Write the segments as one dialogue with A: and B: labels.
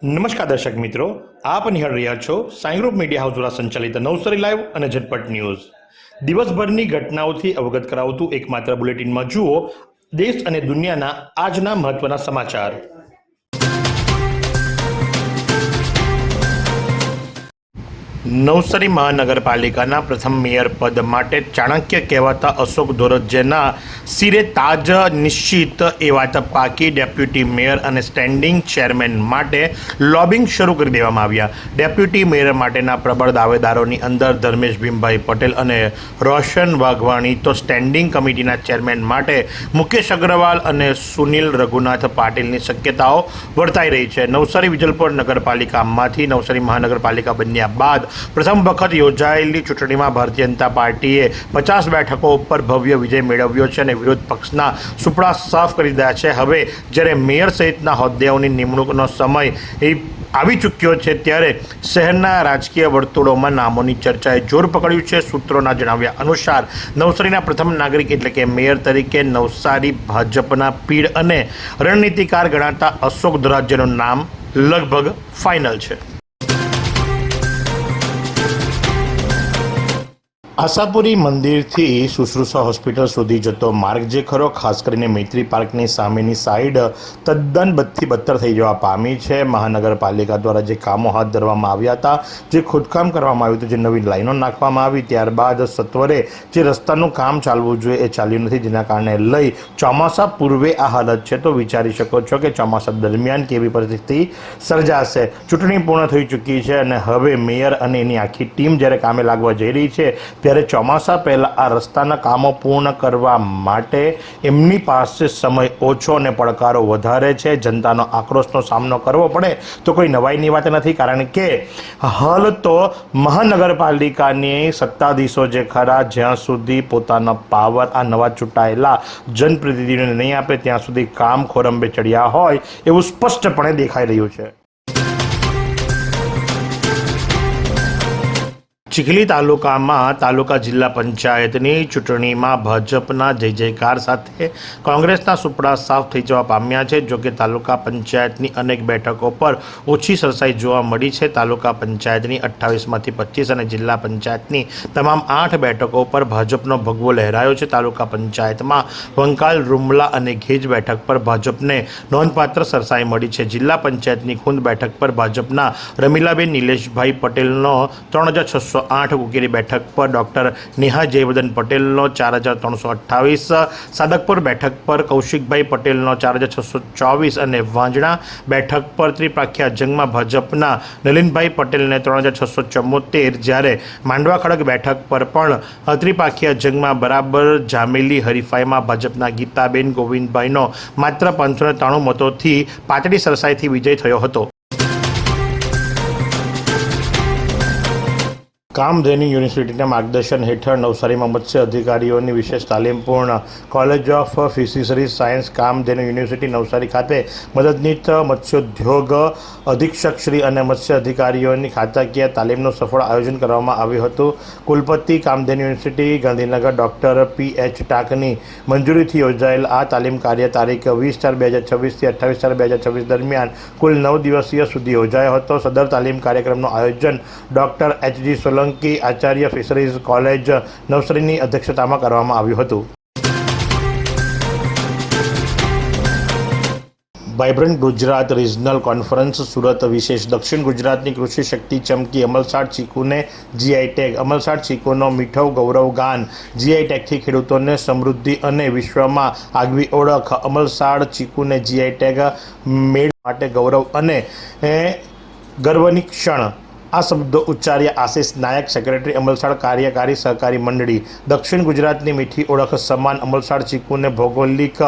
A: નમસ્કાર દર્શક મિત્રો, આપ નિહાળ રહ્યા છો સાઈ ગ્રુપ મીડિયા હાઉસ દ્વારા સંચાલિત નવસારી લાઈવ અને ઝટપટ ન્યૂઝ। દિવસભરની ઘટનાઓથી અવગત કરાવતું એકમાત્ર બુલેટિનમાં જુઓ દેશ અને દુનિયાના આજના મહત્વના સમાચાર। નવસારી મહાનગરપાલિકાના પ્રથમ મેયર પદ માટે ચાણક્ય કહેવાતા અશોક ધોરજેના સિરે તાજ નિશ્ચિત એ વાત પાકી। ડેપ્યુટી મેયર અને સ્ટેન્ડિંગ ચેરમેન માટે લોબિંગ શરૂ કરી દેવામાં આવ્યા। ડેપ્યુટી મેયર માટેના પ્રબળ દાવેદારોની અંદર ધર્મેશ ભીમભાઈ પટેલ અને રોશન વાઘવાણી, તો સ્ટેન્ડિંગ કમિટીના ચેરમેન માટે મુકેશ અગ્રવાલ અને સુનિલ રઘુનાથ પાટીલની શક્યતાઓ વર્તાઈ રહી છે। નવસારી વિજલપોર નગરપાલિકામાંથી નવસારી મહાનગરપાલિકા બન્યા બાદ પ્રથમ વખત યોજાયેલી ચૂંટણીમાં ભારતીય જનતા પાર્ટીએ 50 બેઠકો ઉપર ભવ્ય વિજય મેળવ્યો છે અને વિરોધ પક્ષના સુપડા સાફ કરી દીધા છે। હવે જ્યારે મેયર સહિતના હોદ્દેઓની નિમણૂકનો સમય આવી ચૂક્યો છે ત્યારે શહેરના રાજકીય વર્તુળોમાં નામોની ચર્ચાએ જોર પકડ્યું છે। સૂત્રોના જણાવ્યા અનુસાર નવસારીના પ્રથમ નાગરિક એટલે કે મેયર તરીકે નવસારી ભાજપના પીઢ અને રણનીતિકાર ગણાતા અશોક ધોરાજીનું નામ લગભગ ફાઇનલ છે। આશાપુરી મંદિરથી શુશ્રુષા હોસ્પિટલ સુધી જતો માર્ગ જે ખરો, ખાસ કરીને મૈત્રી પાર્કની સામેની સાઈડ તદ્દન બદથી બદતર થઈ જવા પામી છે। મહાનગરપાલિકા દ્વારા જે કામો હાથ ધરવામાં આવ્યા હતા, જે ખોદકામ કરવામાં આવ્યું હતું, જે નવી લાઈનો નાખવામાં આવી, ત્યારબાદ સત્વરે જે રસ્તાનું કામ ચાલવું જોઈએ એ ચાલ્યું નથી, જેના કારણે લઈ ચોમાસા પૂર્વે આ હાલત છે। તો વિચારી શકો છો કે ચોમાસા દરમિયાન કેવી પરિસ્થિતિ સર્જાશે। ચૂંટણી પૂર્ણ થઈ ચૂકી છે અને હવે મેયર અને એની આખી ટીમ જ્યારે કામે લાગવા જઈ રહી છે ત્યારે ચોમાસા પહેલાં આ રસ્તાના કામો પૂર્ણ કરવા માટે એમની પાસે સમય ઓછો અને પડકારો વધારે છે। જનતાનો આક્રોશનો સામનો કરવો પડે તો કોઈ નવાઈની વાત નથી, કારણ કે હાલ તો મહાનગરપાલિકાની સત્તાધીશો જે ખરા જ્યાં સુધી પોતાનો પાવર આ નવા ચૂંટાયેલા જનપ્રતિનિધિઓને નહીં આપે ત્યાં સુધી કામ ખોરંબે ચડ્યા હોય એવું સ્પષ્ટપણે દેખાઈ રહ્યું છે। ચીખલી તાલુકામાં તાલુકા જિલ્લા પંચાયતની ચૂંટણીમાં ભાજપના જય જયકાર સાથે કોંગ્રેસના સુપડા સાફ થઈ જવા પામ્યા છે। જોકે તાલુકા પંચાયતની અનેક બેઠકો પર ઓછી સરસાઈ જોવા મળી છે। તાલુકા પંચાયતની 28માંથી 25 અને જિલ્લા પંચાયતની તમામ 8 બેઠકો પર ભાજપનો ભગવો લહેરાયો છે। તાલુકા પંચાયતમાં વંકાલ, રૂમલા અને ઘેજ બેઠક પર ભાજપને નોંધપાત્ર સરસાઈ મળી છે। જિલ્લા પંચાયતની ખૂંદ બેઠક પર ભાજપના રમીલાબેન નિલેશભાઈ પટેલનો 3608, ઉકેરી બેઠક પર ડોક્ટર નેહા જયવર્ધન પટેલનો 4328, સાદકપુર બેઠક પર કૌશિકભાઈ પટેલનો 4624 અને વાંજણા બેઠક પર ત્રિપાખ્યા જંગમાં ભાજપના નલિનભાઈ પટેલને 3674, જ્યારે માંડવા ખડક બેઠક પર પણ ત્રિપાખ્યા જંગમાં બરાબર જામેલી હરીફાઈમાં ભાજપના ગીતાબેન ગોવિંદભાઈનો માત્ર 593 મતોથી પાતળી સરસાઈથી વિજય થયો હતો। કામધેનુ યુનિવર્સિટીના માર્ગદર્શન હેઠળ નવસારીમાં મત્સ્ય અધિકારીઓની વિશેષ તાલીમપૂર્ણ college of fisheries science Kamdhenu university Navsari ખાતે મદદનીશ મત્સ્યોદ્યોગ અધિક્ષક શ્રી અને મત્સ્ય અધિકારીઓની ખાતાકીય તાલીમનું સફળ આયોજન કરવામાં આવ્યું હતું। કુલપતિ Kamdhenu university Gandhinagar doctor PH ટાકની મંજૂરીથી યોજાયેલ આ તાલીમ કાર્ય તારીખ 20/4/2026 થી 28/4/2026 દરમિયાન કુલ 9 દિવસીય સુધી યોજાયો હતો। સદર તાલીમ કાર્યક્રમનું આયોજન doctor HG Solanki, Acharya fisheries college નવસારીની અધ્યક્ષતામાં કરવામાં આવ્યું હતું। Vibrant Gujarat regional conference Surat વિશેષ દક્ષિણ ગુજરાતની કૃષિ શક્તિ ચમકી, અમલસાડ ચીકુને GI ટેગ, અમલસાડ ચીકુનો મીઠો ગૌરવ ગાન, GI ટેગથી ખેડૂતોને સમૃદ્ધિ અને વિશ્વમાં આગવી ઓળખ, અમલસાડ ચીકુને GI ટેગ મેળ માટે ગૌરવ અને ગર્વની ક્ષણ। આ શબ્દો ઉચ્ચાર્યા આશિષ નાયક, સેક્રેટરી અમલસાડ કાર્યકારી સહકારી મંડળી। દક્ષિણ ગુજરાતની મીઠી ઓળખ સમાન અમલસાડ ચીકુને ભૌગોલિક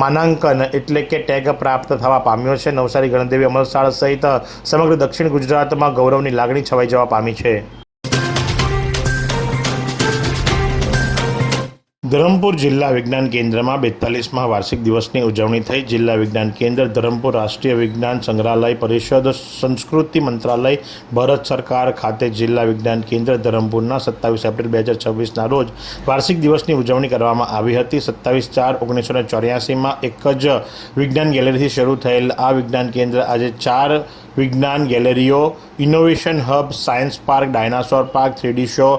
A: માનાંકન એટલે કે ટેગ પ્રાપ્ત થવા પામ્યો છે। નવસારી, ગણદેવી, અમલસાડ સહિત સમગ્ર દક્ષિણ ગુજરાતમાં ગૌરવની લાગણી છવાઈ જવા પામી છે। ધરમપુર જિલ્લા વિજ્ઞાન કેન્દ્રમાં 42મા વાર્ષિક દિવસની ઉજવણી થઈ। જિલ્લા વિજ્ઞાન કેન્દ્ર ધરમપુર રાષ્ટ્રીય વિજ્ઞાન સંગ્રહાલય પરિષદ સંસ્કૃતિ મંત્રાલય ભારત સરકાર ખાતે જિલ્લા વિજ્ઞાન કેન્દ્ર ધરમપુરના 27 એપ્રિલ 2026ના રોજ વાર્ષિક દિવસની ઉજવણી કરવામાં આવી હતી। 27/4/1984માં એક જ વિજ્ઞાન ગેલેરીથી શરૂ થયેલ આ વિજ્ઞાન કેન્દ્ર આજે 4 વિજ્ઞાન ગેલેરીઓ, innovation hub, science park, dinosaur park, 3D show,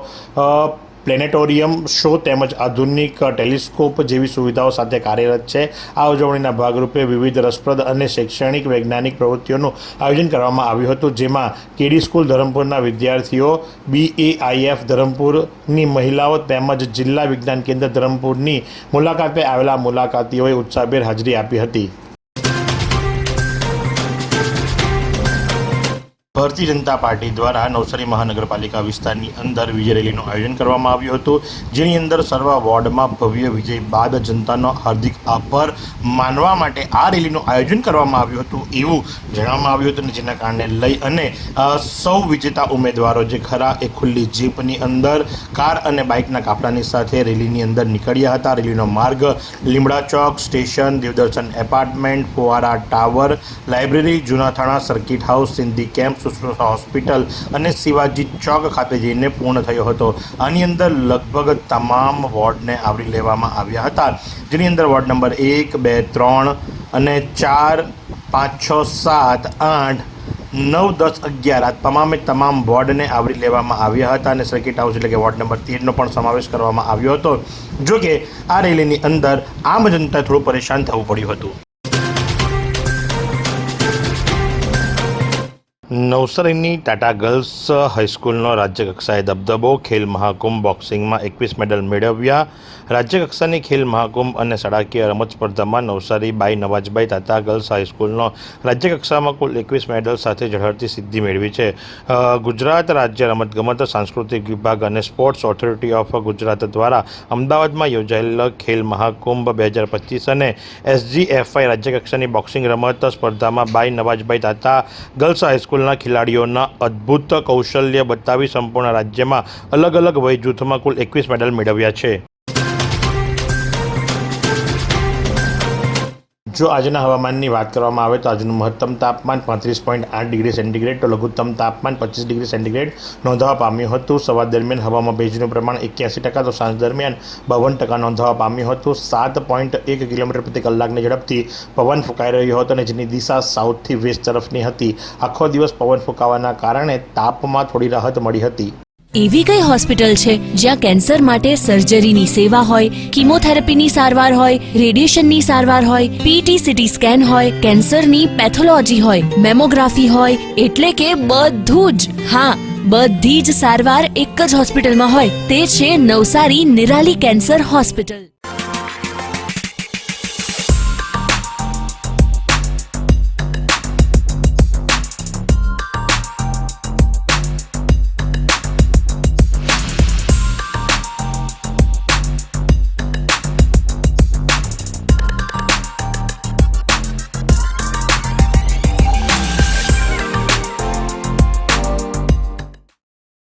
A: planetarium show તેમજ આધુનિક ટેલિસ્કોપ જેવી સુવિધાઓ સાથે કાર્યરત છે। આ ઉજવણીના ભાગરૂપે વિવિધ રસપ્રદ અને શૈક્ષણિક વૈજ્ઞાનિક પ્રવૃત્તિઓનું આયોજન કરવામાં આવ્યું હતું, જેમાં કેડી સ્કૂલ ધરમપુરના વિદ્યાર્થીઓ, BAIF ધરમપુરની મહિલાઓ તેમજ જિલ્લા વિજ્ઞાન કેન્દ્ર ધરમપુરની મુલાકાતે આવેલા મુલાકાતીઓએ ઉત્સાહભેર હાજરી આપી હતી। ભારતીય જનતા પાર્ટી દ્વારા નવસારી મહાનગરપાલિકા વિસ્તારની અંદર વિજય રેલીનું આયોજન કરવામાં આવ્યું હતું, જેની અંદર સર્વ વોર્ડમાં ભવ્ય વિજય બાદ જનતાનો હાર્દિક આભાર માનવા માટે આ રેલીનું આયોજન કરવામાં આવ્યું હતું એવું જણાવવામાં આવ્યું હતું, જેના કારણે લઈ અને સૌ વિજેતા ઉમેદવારો જે ખરા એ ખુલ્લી જીપની અંદર કાર અને બાઇકના કાફલાની સાથે રેલીની અંદર નીકળ્યા હતા। રેલીનો માર્ગ Limda Chowk station, Devdarshan apartment, Fuvara tower, library, જૂના થાણા, circuit house, Sindhi camp, Sushrusha hospital અને શિવાજી ચોક ખાતે જઈને પૂર્ણ થયો હતો। આની અંદર લગભગ તમામ વોર્ડને આવરી લેવામાં આવ્યા હતા, જેની અંદર વોર્ડ નંબર 1, 2, 3 અને 4, 5, 6, 7, 8, 9, 10, 11 તમામે તમામ વોર્ડને આવરી લેવામાં આવ્યા હતા અને સર્કિટ હાઉસ એટલે કે વોર્ડ નંબર 13નો પણ સમાવેશ કરવામાં આવ્યો હતો। જો કે આ રેલીની અંદર આમ જનતાએ થોડું પરેશાન થવું પડ્યું હતું। નવસારીની ટાટા ગર્લ્સ હાઈસ્કૂલનો રાજ્યકક્ષાએ દબદબો, ખેલ મહાકુંભ બોક્સિંગમાં 21 મેડલ મેળવ્યા। રાજ્યકક્ષાની ખેલ મહાકુંભ અને શાળાકીય રમત સ્પર્ધામાં નવસારી બાઈ નવાજભાઈ ટાટા ગર્લ્સ હાઈસ્કૂલનો રાજ્યકક્ષામાં કુલ 21 મેડલ સાથે ઝળહળતી સિદ્ધિ મેળવી છે। ગુજરાત રાજ્ય રમતગમત સાંસ્કૃતિક વિભાગ અને સ્પોર્ટ્સ ઓથોરિટી ઓફ ગુજરાત દ્વારા અમદાવાદમાં યોજાયેલ ખેલ મહાકુંભ 2025 અને SGFI રાજ્યકક્ષાની બોક્સિંગ રમત સ્પર્ધામાં બાઈ નવાજભાઈ ટાટા ગર્લ્સ હાઈસ્કૂલના ખેલાડીઓના અદ્ભુત કૌશલ્ય બતાવી સંપૂર્ણ રાજ્યમાં અલગ અલગ વય જૂથમાં કુલ 21 મેડલ મેળવ્યા છે। જો આજના હવામાનની વાત કરવામાં આવે તો આજનું મહત્તમ તાપમાન 35.8 ડિગ્રી સેન્ટીગ્રેડ તો લઘુત્તમ તાપમાન 25 ડિગ્રી સેન્ટીગ્રેડ નોંધવા પામ્યું હતું। સવાર દરમિયાન હવામાં ભેજનું પ્રમાણ 81% તો સાંજ દરમિયાન 52% નોંધવા પામ્યું હતું। 7.1 કિલોમીટર પ્રતિ કલાકની ઝડપથી પવન ફૂંકાઈ રહ્યો હતો અને જેની દિશા સાઉથથી વેસ્ટ તરફની હતી। આખો દિવસ પવન ફૂંકાવાના કારણે તાપમાં થોડી રાહત મળી હતી।
B: એવી કઈ હોસ્પિટલ છે જ્યાં કેન્સર માટે સર્જરીની સેવા હોય, કીમોથેરાપીની સારવાર હોય, રેડિયેશનની સારવાર હોય, PT CT સ્કેન હોય, કેન્સરની પેથોલોજી હોય, મેમોગ્રાફી હોય, એટલે કે બધું જ। હા, બધી જ સારવાર એક જ હોસ્પિટલમાં હોય, તે છે નવસારી નિરાલી કેન્સર હોસ્પિટલ।